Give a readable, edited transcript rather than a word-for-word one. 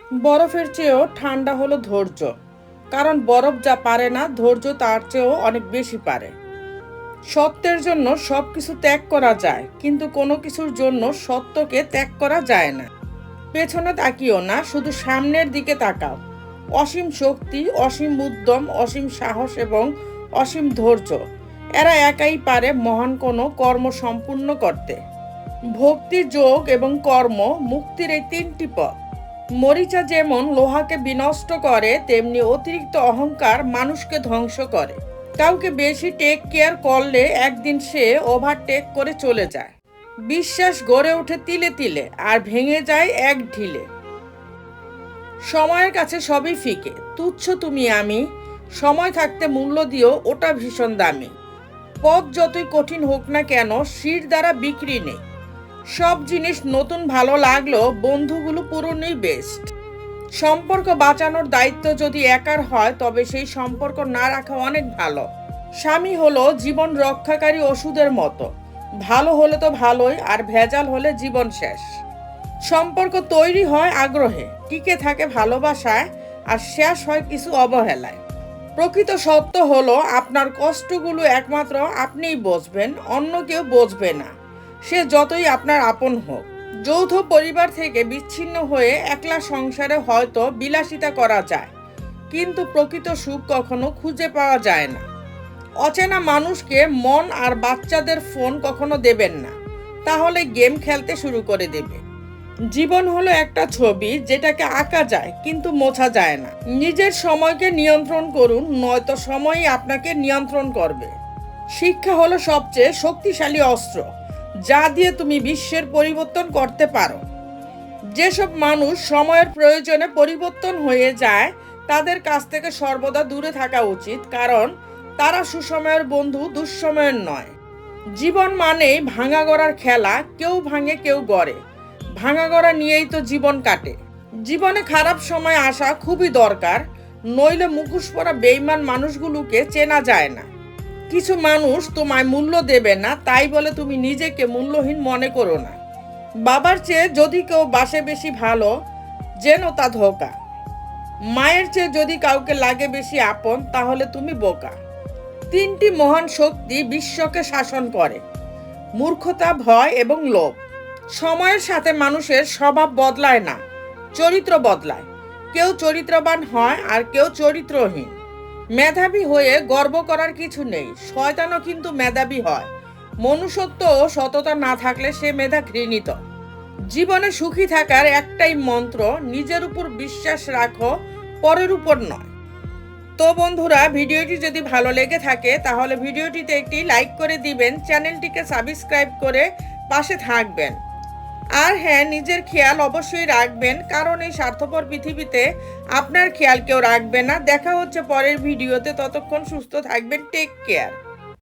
বরফের চেয়েও ঠান্ডা হলো ধৈর্য। কারণ বরফ যা পারে না, ধৈর্য তার চেয়েও অনেক বেশি পারে। সত্যের জন্য সবকিছু ত্যাগ করা যায়, কিন্তু কোনো কিছুর জন্য সত্যকে ত্যাগ করা যায় না। পেছনে তাকিও না, শুধু সামনের দিকে তাকাও। অসীম শক্তি, অসীম উদ্যম, অসীম সাহস এবং অসীম ধৈর্য, এরা একাই পারে মহান কোনো কর্ম সম্পূর্ণ করতে। ভক্তি, যোগ এবং কর্ম মুক্তির এই তিনটি পথ। মরিচা যেমন লোহাকে বিনষ্ট করে, তেমনি অতিরিক্ত অহংকার মানুষকে ধ্বংস করে। কাউকে বেশি টেক কেয়ার করলে একদিন সে ওভারটেক করে চলে যায়। বিশ্বাস গড়ে ওঠে তিলে তিলে আর ভেঙে যায় এক ঢিলে। সময়ের কাছে সবই ফিকে, তুচ্ছ তুমি আমি। সময় থাকতে মূল্য দিও, ওটা ভীষণ দামি। পথ যতই কঠিন হোক না কেন, শির দ্বারা বিক্রি নেই। সব জিনিস নতুন ভালো লাগলো, বন্ধুগুলো পুরনোই বেস্ট। সম্পর্ক বাঁচানোর দায়িত্ব যদি একার হয়, তবে সেই সম্পর্ক না রাখা অনেক ভালো। স্বামী হলো জীবন রক্ষাকারী ওষুধের মতো। ভালো হলে তো ভালোই, আর ভেজাল হলে জীবন শেষ। সম্পর্ক তৈরি হয় আগ্রহে, টিকে থাকে ভালোবাসায়, আর শেষ হয় কিছু অবহেলায়। প্রকৃত সত্য হলো, আপনার কষ্টগুলো একমাত্র আপনিই বুঝবেন, অন্য কেউ বুঝবে না, সে যতই আপনার আপন হোক। যৌথ পরিবার থেকে বিচ্ছিন্ন হয়ে একলা সংসারে হয়তো বিলাসিতা করা যায়, কিন্তু প্রকৃত সুখ কখনো খুঁজে পাওয়া যায় না। অচেনা মানুষকে মন আর বাচ্চাদের ফোন কখনো দেবেন না, তাহলে গেম খেলতে শুরু করে দেবে। জীবন হলো একটা ছবি, যেটাকে আঁকা যায় কিন্তু মোছা যায় না। নিজের সময়কে নিয়ন্ত্রণ করুন, নয়তো সময়ই আপনাকে নিয়ন্ত্রণ করবে। শিক্ষা হলো সবচেয়ে শক্তিশালী অস্ত্র, যা দিয়ে তুমি বিশ্বের পরিবর্তন করতে পারো। যেসব মানুষ সময়ের প্রয়োজনে পরিবর্তন হয়ে যায়, তাদের কাছ থেকে সর্বদা দূরে থাকা উচিত, কারণ তারা সুসময়ের বন্ধু, দুঃসময়ের নয়। জীবন মানেই ভাঙা গড়ার খেলা, কেউ ভাঙে কেউ গড়ে। ভাঙা গড়া নিয়েই তো জীবন কাটে। জীবনে খারাপ সময় আসা খুবই দরকার, নইলে মুখোশ পরা বেঈমান মানুষগুলোকে চেনা যায় না। কিছু মানুষ তোমায় মূল্য দেবে না, তাই বলে তুমি নিজেকে মূল্যহীন মনে করো না। বাবার চেয়ে যদি কেউ বাসে বেশি ভালো, যেন তা ধোঁকা। মায়ের চেয়ে যদি কাউকে লাগে বেশি আপন, তাহলে তুমি বোকা। তিনটি মহান শক্তি বিশ্বকে শাসন করে: মূর্খতা, ভয় এবং লোভ। সময়ের সাথে মানুষের স্বভাব বদলায় না, চরিত্র বদলায়। কেউ চরিত্রবান হয় আর কেউ চরিত্রহীন। মেধাবী হয়ে গর্ব করার কিছু নেই, শয়তানও কিন্তু মেধাবী হয়। মনুষ্যত্ব ও সততা না থাকলে সে মেধা ঘৃণিত। জীবনে সুখী থাকার একটাই মন্ত্র: নিজের উপর বিশ্বাস রাখো, পরের উপর নয়। তো বন্ধুরা, ভিডিওটি যদি ভালো লেগে থাকে তাহলে ভিডিওটিতে একটি লাইক করে দিবেন, চ্যানেলটিকে সাবস্ক্রাইব করে পাশে থাকবেন। আর হ্যাঁ, নিজের খেয়াল অবশ্যই রাখবেন, কারণ এই স্বার্থপর পৃথিবীতে আপনার খেয়াল কেউ রাখবে না। দেখা হচ্ছে পরের ভিডিওতে, ততক্ষণ সুস্থ থাকবেন, টেক কেয়ার।